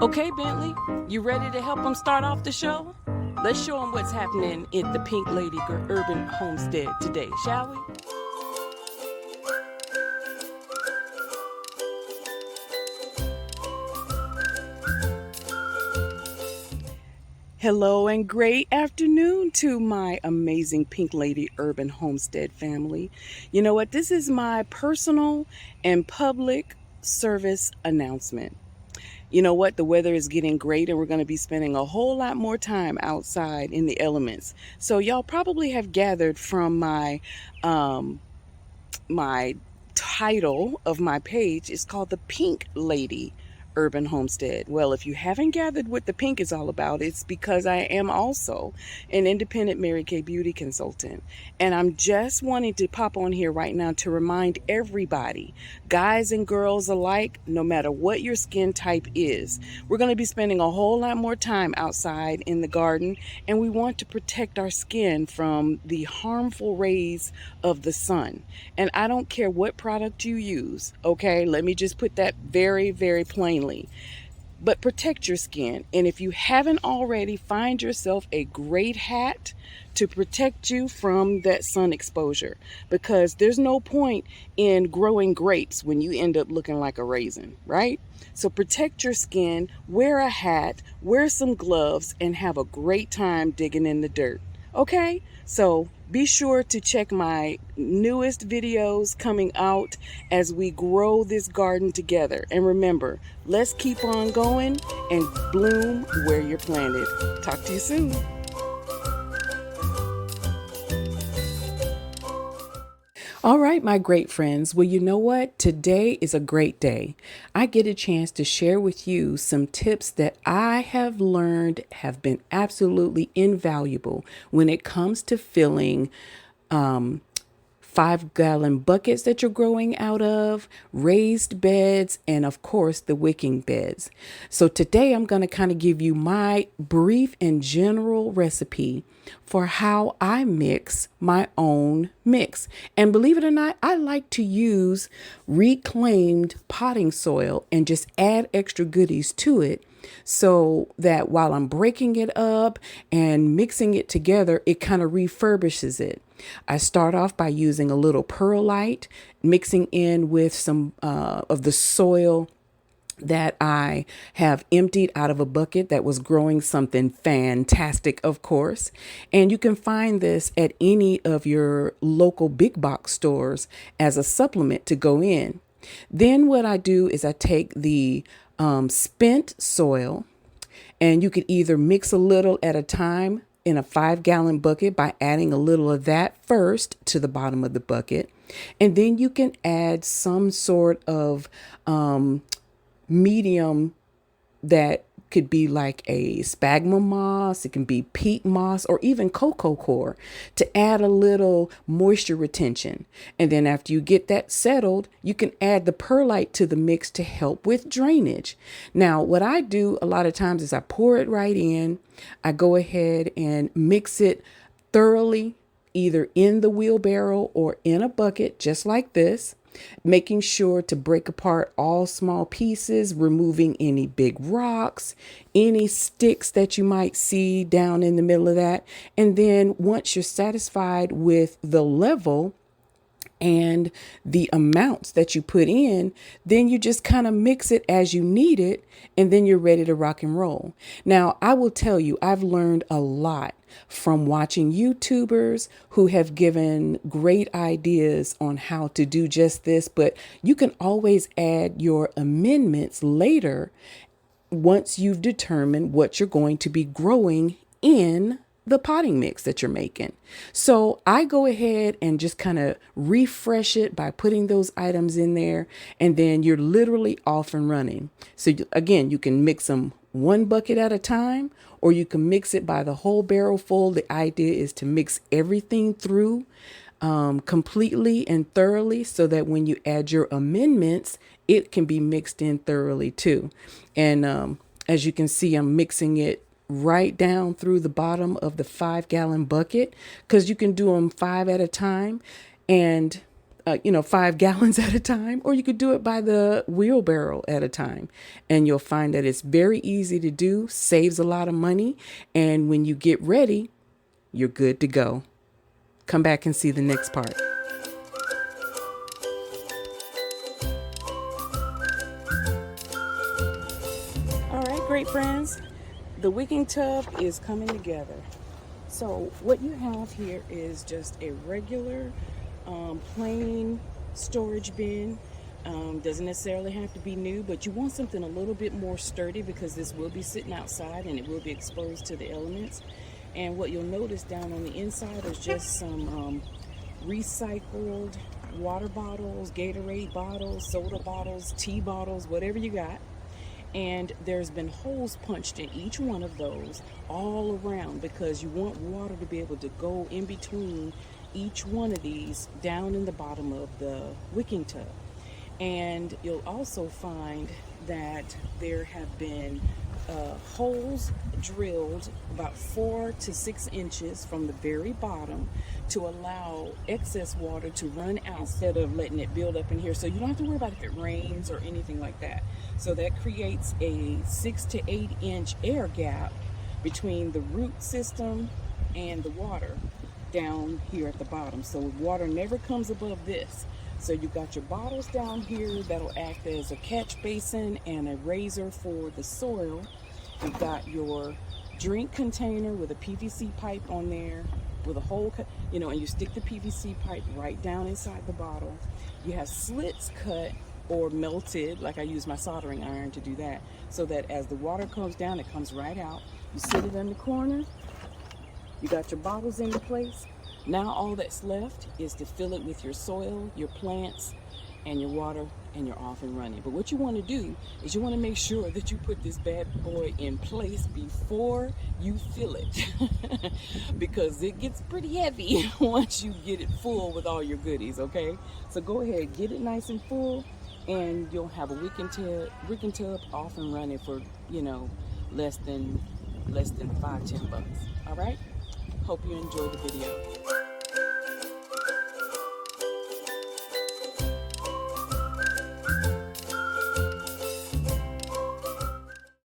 Okay, Bentley, you ready to help them start off the show? Let's show them what's happening at the Pink Lady Urban Homestead today, shall we? Hello and great afternoon to my amazing Pink Lady Urban Homestead family. You know what? This is my personal and public service announcement. You know what? The weather is getting great and we're going to be spending a whole lot more time outside in the elements. So y'all probably have gathered from my title of my page is called the Pink Lady Urban Homestead. Well, if you haven't gathered what the pink is all about, it's because I am also an independent Mary Kay beauty consultant. And I'm just wanting to pop on here right now to remind everybody, guys and girls alike, no matter what your skin type is, we're going to be spending a whole lot more time outside in the garden, and we want to protect our skin from the harmful rays of the sun. And I don't care what product you use, okay? Let me just put that very, very plainly. But protect your skin. And if you haven't already, find yourself a great hat to protect you from that sun exposure, because there's no point in growing grapes when you end up looking like a raisin, right? So protect your skin, wear a hat, wear some gloves, and have a great time digging in the dirt. Okay, so be sure to check my newest videos coming out as we grow this garden together. And remember, let's keep on going and bloom where you're planted. Talk to you soon. All right, my great friends. Well, you know what? Today is a great day. I get a chance to share with you some tips that I have learned have been absolutely invaluable when it comes to filling 5-gallon buckets that you're growing out of, raised beds, and of course the wicking beds. So today I'm going to kind of give you my brief and general recipe for how I mix my own mix. And believe it or not, I like to use reclaimed potting soil and just add extra goodies to it, so that while I'm breaking it up and mixing it together, it kind of refurbishes it. I start off by using a little perlite, mixing in with some of the soil that I have emptied out of a bucket that was growing something fantastic, of course. And you can find this at any of your local big box stores as a supplement to go in. Then what I do is I take the spent soil, and you could either mix a little at a time in a 5-gallon bucket by adding a little of that first to the bottom of the bucket. And then you can add some sort of medium that could be like a sphagnum moss, it can be peat moss, or even cocoa coir to add a little moisture retention. And then after you get that settled, you can add the perlite to the mix to help with drainage. Now, what I do a lot of times is I pour it right in. I go ahead and mix it thoroughly, either in the wheelbarrow or in a bucket, just like this, making sure to break apart all small pieces, removing any big rocks, any sticks that you might see down in the middle of that. And then once you're satisfied with the level and the amounts that you put in, then you just kind of mix it as you need it, and then you're ready to rock and roll. Now, I will tell you, I've learned a lot from watching YouTubers who have given great ideas on how to do just this, but you can always add your amendments later once you've determined what you're going to be growing in the potting mix that you're making. So I go ahead and just kind of refresh it by putting those items in there, and then you're literally off and running. So again, you can mix them one bucket at a time, or you can mix it by the whole barrel full. The idea is to mix everything through completely and thoroughly, so that when you add your amendments, it can be mixed in thoroughly too. And as you can see, I'm mixing it right down through the bottom of the 5-gallon bucket, because you can do them 5 at a time. And 5 gallons at a time, or you could do it by the wheelbarrow at a time. And you'll find that it's very easy to do, saves a lot of money. And when you get ready, you're good to go. Come back and see the next part. All right, great friends. The wicking tub is coming together. So what you have here is just a regular plain storage bin. Doesn't necessarily have to be new, but you want something a little bit more sturdy because this will be sitting outside and it will be exposed to the elements. And what you'll notice down on the inside is just some recycled water bottles, Gatorade bottles, soda bottles, tea bottles, whatever you got. And there's been holes punched in each one of those all around because you want water to be able to go in between each one of these down in the bottom of the wicking tub. And you'll also find that there have been holes drilled about 4 to 6 inches from the very bottom to allow excess water to run out instead of letting it build up in here. So you don't have to worry about if it rains or anything like that. So that creates a 6 to 8 inch air gap between the root system and the water down here at the bottom. So water never comes above this. So you've got your bottles down here that'll act as a catch basin and a raiser for the soil. You've got your drink container with a PVC pipe on there with a hole, and you stick the PVC pipe right down inside the bottle. You have slits cut or melted, like I use my soldering iron to do that, so that as the water comes down, it comes right out. You sit it in the corner. You got your bottles into place. Now all that's left is to fill it with your soil, your plants, and your water, and you're off and running. But what you want to do is you want to make sure that you put this bad boy in place before you fill it because it gets pretty heavy once you get it full with all your goodies, okay? So go ahead, get it nice and full, and you'll have a wicking tub off and running for, less than $5-10. All right? Hope you enjoyed the video.